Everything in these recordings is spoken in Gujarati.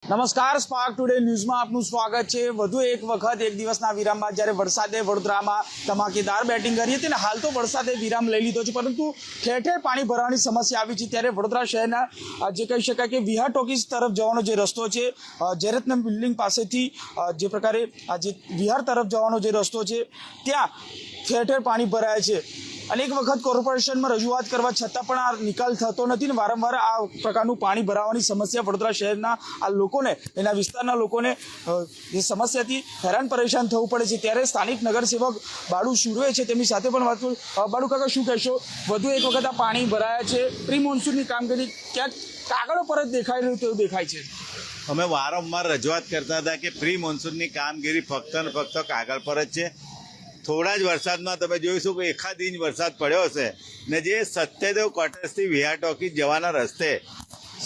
નમસ્કાર, સ્પાર્ક ટુડે ન્યૂઝમાં આપનું સ્વાગત છે। વધુ એક વખત એક દિવસના વિરામ બાદ જ્યારે વરસાદે વડોદરામાં ધમાકેદાર બેટિંગ કરી હતી ને હાલ તો વરસાદે વિરામ લઈ લીધો છે, પરંતુ ઠેર ઠેર પાણી ભરાવાની સમસ્યા આવી છે। ત્યારે વડોદરા શહેરના જે કહી શકાય કે વિહાર ટોકીઝ તરફ જવાનો જે રસ્તો છે, ઝેરતનમ બિલ્ડિંગ પાસેથી જે પ્રકારે જે વિહાર તરફ જવાનો જે રસ્તો છે ત્યાં ઠેર ઠેર પાણી ભરાય છે। અનેક વખત કોર્પોરેશનમાં રજૂઆત કરવા છતાં પણ આ નિકાલ થતો નથી ને વારંવાર આ પ્રકારનું પાણી ભરાવાની સમસ્યા વડોદરા શહેરના આ લોકોને, એના વિસ્તારના લોકોને જે સમસ્યાથી હેરાન પરેશાન થવું પડે છે। ત્યારે સ્થાનિક નગરસેવક બાળુ સુરવે છે, તેમની સાથે પણ વાત કરું। બાળુ કાકા, શું કહેશો? વધુ એક વખત આ પાણી ભરાયા છે, પ્રી મોન્સૂનની કામગીરી ક્યાંક કાગળો પર જ દેખાઈ રહ્યું તેવું દેખાય છે। અમે વારંવાર રજૂઆત કરતા હતા કે પ્રી મોન્સૂનની કામગીરી ફક્ત ને ફક્ત કાગળ પર જ છે। થોડા જ વરસાદમાં તમે જોઈશું કે એકાદ ઇંચ વરસાદ પડ્યો હશે ને જે સત્યદેવ ક્વાર્ટર્સથી વિહાર ટોકીઝ જવાના રસ્તે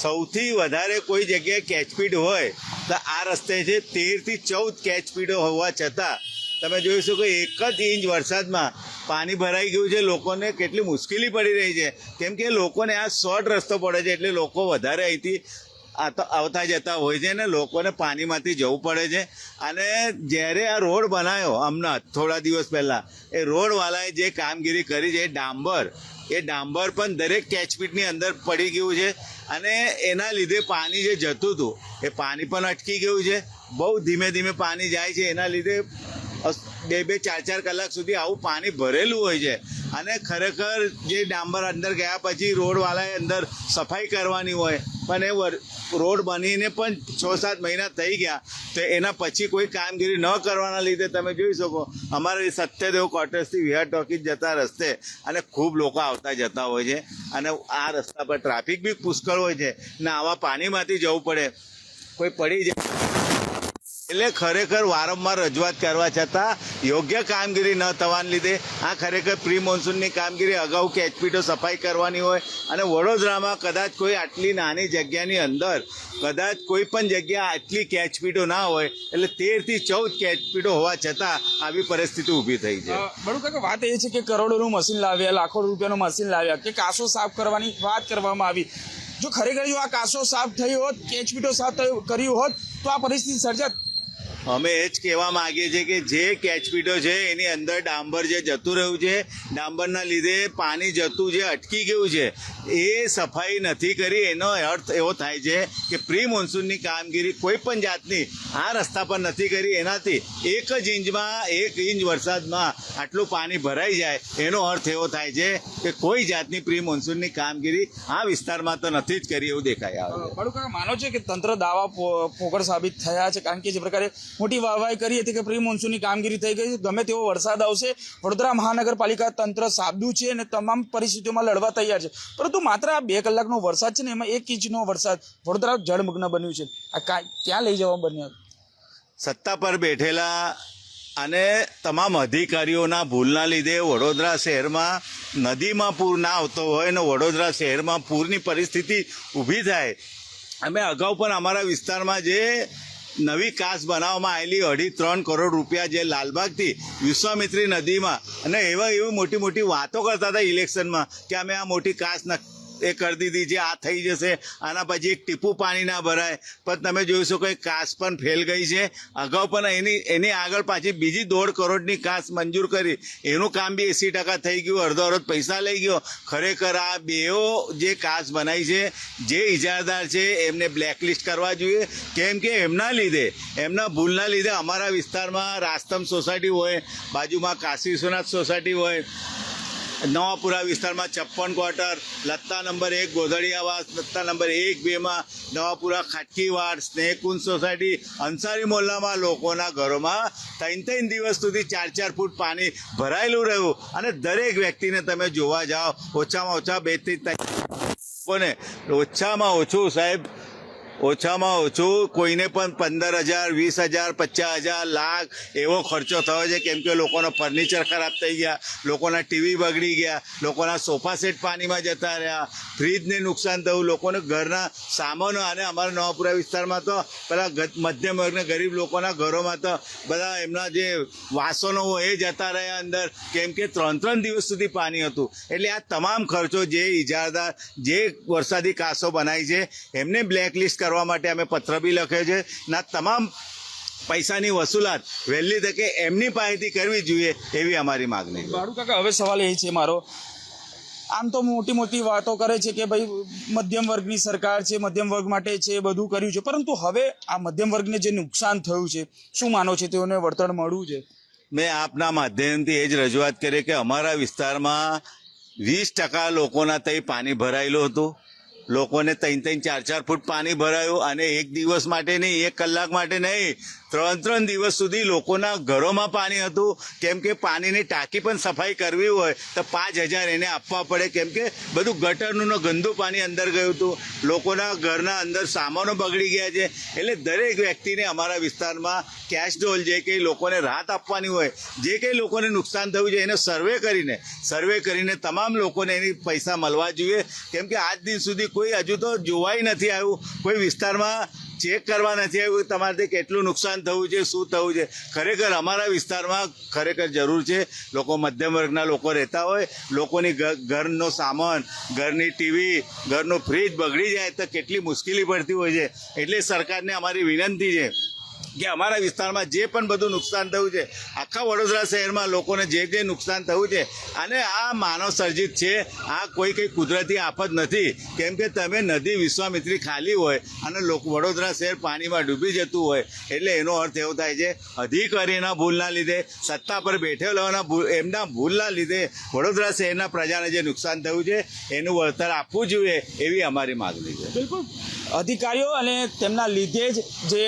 સૌથી વધારે કોઈ જગ્યાએ કેચપીડ હોય તો આ રસ્તે છે। 13 થી 14 કેચપીડો હોવા છતાં તમે જોઈશું કે એક જ ઇંચ વરસાદમાં પાણી ભરાઈ ગયું છે। લોકોને કેટલી મુશ્કેલી પડી રહી છે, કેમ કે લોકોને આ શોર્ટ રસ્તો પડે છે, એટલે લોકો વધારે અહીંથી આવતા જતા હોય છે ને લોકોને પાણીમાંથી જવું પડે છે। અને જ્યારે આ રોડ બનાવ્યો હમણાં થોડા દિવસ પહેલાં, એ રોડવાળાએ જે કામગીરી કરી છે એ ડાંબર પણ દરેક કેચપીટની અંદર પડી ગયું છે અને એના લીધે પાણી જે જતું હતું એ પાણી પણ અટકી ગયું છે। બહુ ધીમે ધીમે પાણી જાય છે, એના લીધે 2-4 કલાક સુધી આવું પાણી ભરેલું હોય છે। અને ખરેખર જે ડાંબર અંદર ગયા પછી રોડવાળાએ અંદર સફાઈ કરવાની હોય, પણ એ રોડ બનીને પણ 6-7 મહિના થઈ ગયા તો એના પછી કોઈ કામગીરી ન કરવાના લીધે તમે જોઈ શકો અમારે સત્યદેવ ક્વાર્ટર્સથી વિહાર ટોકીઝ જતા રસ્તે અને ખૂબ લોકો આવતા જતા હોય છે અને આ રસ્તા પર ટ્રાફિક બી પુષ્કળ હોય છે ને આવા પાણીમાંથી જવું પડે, કોઈ પડી જાય એટલે ખરેખર વારંવાર રજૂઆત કરવા છતાં યોગ્ય કામગીરી ન થવાને લીધે આ ખરેખર પ્રી મોન્સૂનની કામગીરી અગાઉ કેચપીટો સફાઈ કરવાની હોય અને વડોદરામાં કદાચ કોઈ આટલી નાની જગ્યાની અંદર કદાચ કોઈ પણ જગ્યા આટલી કેચપીટો ના હોય, એટલે 13 થી 14 કેચપીટો હોવા છતાં આવી પરિસ્થિતિ ઊભી થઈ છે। બળુ કાકા, વાત એ છે કે કરોડોનું મશીન લાવ્યા, લાખો રૂપિયાનું મશીન લાવ્યા, કે કાંસો સાફ કરવાની વાત કરવામાં આવી। જો ખરેખર જો આ કાંસો સાફ થઈ હોત, કેચપીટો સાફ કર્યું હોત તો આ પરિસ્થિતિ સર્જાત? અમે એ જ કહેવા માગીએ છીએ કે જે કેચપીટો છે એની અંદર ડાંબર જે જતું રહ્યું છે, ડાંબરના લીધે પાણી જતું જે અટકી ગયું છે એ સફાઈ નથી કરી। એનો અર્થ એવો થાય છે કે પ્રી મોન્સૂનની કામગીરી કોઈ પણ જાતની આ રસ્તા પર નથી કરી। એનાથી 1 ઇંચ વરસાદમાં આટલું પાણી ભરાઈ જાય એનો અર્થ એવો થાય છે કે કોઈ જાતની પ્રી મોન્સૂનની કામગીરી આ વિસ્તારમાં તો નથી જ કરી એવું દેખાઈ આવે છે। બળુ કાકા, માનો છે કે તંત્ર દાવા પોકળ સાબિત થયા છે, કારણ કે જે પ્રકારે મોટી વાહવાહી કરી હતી કે પ્રી મોન્સૂનની કામગીરી થઈ ગઈ છે, ગમે તેવો વરસાદ આવશે, વડોદરા મહાનગરપાલિકા તંત્ર સાબદું છે અને તમામ પરિસ્થિતિઓમાં લડવા તૈયાર છે। પરંતુ માત્ર આ 2 કલાકનો વરસાદ છે ને એમાં 1 ઇંચનો વરસાદ વડોદરા જળમગ્ન બન્યું છે। આ ક્યાં લઈ જવા બન્યા? સત્તા પર બેઠેલા અને તમામ અધિકારીઓના ભૂલના લીધે વડોદરા શહેરમાં નદીમાં પૂર ના આવતો હોય ને વડોદરા શહેરમાં પૂરની પરિસ્થિતિ ઊભી થાય। અમે અગાઉ પણ અમારા વિસ્તારમાં જે નવી કાસ બનાવવામાં આવેલી 2.5-3 કરોડ રૂપિયા જે લાલબાગથી વિશ્વામિત્રી નદીમાં અને એવી મોટી મોટી વાતો કરતા હતા ઇલેક્શનમાં કે અમે આ મોટી કાસ એ કરી દીધી છે, આ થઈ જશે, આના પછી એક ટીપું પાણી ના ભરાય, પણ તમે જોઈ શકો એ કાસ પણ ફેલ ગઈ છે। અગાઉ પણ એની આગળ પાછી બીજી 1.5 કરોડની કાસ મંજૂર કરી, એનું કામ બી 80% થઈ ગયું, અડધો પૈસા લઈ ગયો। ખરેખર આ બેઓ જે કાસ બનાવી છે, જે ઇજારદાર છે એમને બ્લેકલિસ્ટ કરવા જોઈએ, કેમ કે એમના ભૂલના લીધે અમારા વિસ્તારમાં રાસ્તમ સોસાયટી હોય, બાજુમાં કાશી વિશ્વનાથ સોસાયટી હોય, નવાપુરા વિસ્તારમાં 56 ક્વાર્ટર, લત્તા નંબર 1 ગોધડીયાવાસ, લત્તા નંબર 1-2માં નવાપુરા ખાટકીવાડ, સ્નેહકુંજ સોસાયટી, અંસારી મોહલ્લામાં લોકોના ઘરોમાં 3 દિવસ સુધી 4 ફૂટ પાણી ભરાયેલું રહ્યું અને દરેક વ્યક્તિને તમે જોવા જાઓ ઓછામાં ઓછા 2 થી 3 લોકોને ઓછામાં ઓછું કોઈને પણ 15,000, 20,000, 50,000, લાખ એવો ખર્ચો થયો છે, કેમ કે લોકોનો ફર્નિચર ખરાબ થઈ ગયા, લોકોના ટીવી બગડી ગયા, લોકોના સોફા સેટ પાણીમાં જતા રહ્યા, ફ્રીજને નુકસાન થયું, લોકોને ઘરના સામાનો અને અમારા નવાપુરા વિસ્તારમાં તો પેલા મધ્યમ વર્ગને ગરીબ લોકોના ઘરોમાં તો બધા એમના જે વાસણો હોય એ જતા રહ્યા અંદર, કેમ કે 3 દિવસ સુધી પાણી હતું। એટલે આ તમામ ખર્ચો જે ઇજારદાર જે વરસાદી કાસો બનાવી છે એમને બ્લેકલિસ્ટ કરવા કરવા માટે અમે પત્ર બી લખ્યો છે. ના તમામ પૈસાની વસૂલાત વહેલી તકે એમની પાસેથી કરવી જોઈએ એવી અમારી માગણી છે. બાળુ કાકા, હવે સવાલ એ છે મારો, આમ તો મોટી મોટી વાતો કરે છે કે ભાઈ મધ્યમ વર્ગની સરકાર છે, મધ્યમ વર્ગ માટે છે, બધું કર્યું છે, પરંતુ હવે આ મધ્યમ વર્ગને જે નુકસાન થયું છે, શું માનો છે તેઓને વળતર મળવું છે? મેં આપના માધ્યમથી એ જ રજૂઆત કરી કે અમારા વિસ્તારમાં 20% લોકોના તઈ પાણી ભરાયેલું હતું. લોકોને 3-4 ફૂટ પાણી ભરાયું અને એક દિવસ માટે નહીં, 1 કલાક માટે નહીં, 3 દિવસ સુધી લોકોના ઘરોમાં પાણી હતું. કેમ કે પાણીની ટાંકી પણ સફાઈ કરવી હોય તો 5,000 એને આપવા પડે, કેમ કે બધું ગટરનું ને ગંદુ પાણી અંદર ગયું હતું. લોકોના ઘરના અંદર સામાનો બગડી ગયા છે. એટલે દરેક વ્યક્તિને અમારા વિસ્તારમાં કેશ ડોલ જે કંઈ લોકોને રાહત આપવાની હોય, જે કંઈ લોકોને નુકસાન થયું છે એને સર્વે કરીને તમામ લોકોને એની પૈસા મળવા જોઈએ. કેમ કે આજ દિન સુધી કોઈ હજુ તો જોવાય નથી આવ્યું, કોઈ વિસ્તારમાં ચેક કરવા નથી આવ્યું તમારાથી કેટલું નુકસાન થયું છે, શું થયું છે. ખરેખર અમારા વિસ્તારમાં ખરેખર જરૂર છે. લોકો મધ્યમ વર્ગના લોકો રહેતા હોય, લોકોની ઘરનો સામાન, ઘરની ટીવી, ઘરનું ફ્રીજ બગડી જાય તો કેટલી મુશ્કેલી પડતી હોય છે. એટલે સરકારને અમારી વિનંતી છે કે અમારા વિસ્તારમાં જે પણ બધું નુકસાન થયું છે, આખા વડોદરા શહેરમાં લોકોને જે નુકસાન થયું છે, અને આ માનવ સર્જિત છે, આ કોઈ કંઈ કુદરતી આફત નથી. કેમ કે તમે નદી વિશ્વામિત્રી ખાલી હોય અને વડોદરા શહેર પાણીમાં ડૂબી જતું હોય, એટલે એનો અર્થ એવો થાય છે અધિકારીના ભૂલના લીધે, સત્તા પર બેઠેલોના એમના ભૂલના લીધે વડોદરા શહેરના પ્રજાને જે નુકસાન થયું છે એનું વળતર આપવું જોઈએ એવી અમારી માગણી છે. બિલકુલ, અધિકારીઓ અને તેમના લીધે જ જે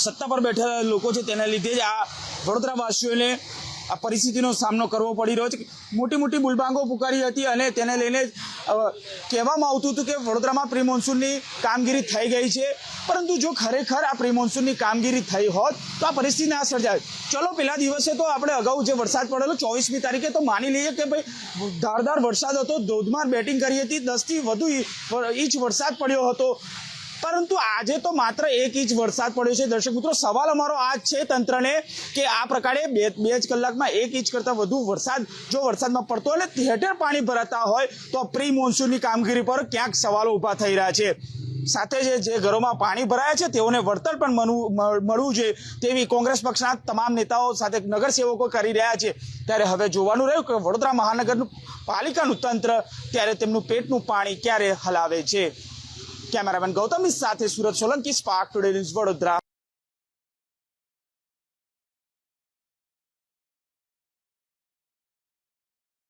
સત્તા પર બેઠેલા લોકો છે તેના લીધે જ આ વડોદરાવાસીઓને આ પરિસ્થિતિનો સામનો કરવો પડી રહ્યો છે. મોટી મોટી બુલબાંગો પુકારી હતી અને તેને લઈને કહેવામાં આવતું હતું કે વડોદરામાં પ્રી મોન્સૂનની કામગીરી થઈ ગઈ છે, પરંતુ જો ખરેખર આ પ્રી મોન્સૂનની કામગીરી થઈ હોત તો આ પરિસ્થિતિ ના સર્જાય. ચલો, પહેલા દિવસે તો આપણે અગાઉ જે વરસાદ પડેલો 24મી તારીખે, તો માની લઈએ કે ભાઈ ધારદાર વરસાદ હતો, ધોધમાર બેટિંગ કરી હતી, 10થી વધુ ઇંચ વરસાદ પડ્યો હતો, પરંતુ આજે તો માત્ર 1 ઇંચ વરસાદ પડ્યો છે. દર્શક મિત્રો, સવાલ અમારો આ જ છે તંત્રને કે આ પ્રકારે બે જ કલાકમાં 1 ઇંચ કરતાં વધુ વરસાદ જો વરસાદમાં પડતો હોય અને ઠેર ઠેર પાણી ભરાતા હોય તો પ્રી મોન્સૂનની કામગીરી પર ક્યાંક સવાલો ઊભા થઈ રહ્યા છે. સાથે જે ઘરોમાં પાણી ભરાયા છે તેઓને વળતર પણ મળવું જોઈએ તેવી કોંગ્રેસ પક્ષના તમામ નેતાઓ સાથે નગરસેવકો કરી રહ્યા છે. ત્યારે હવે જોવાનું રહ્યું કે વડોદરા મહાનગરનું પાલિકાનું તંત્ર ત્યારે તેમનું પેટનું પાણી ક્યારે હલાવે છે. કેમેરામેન ગૌતમ સાથે Surat Solanki, spark today news, Vadodara.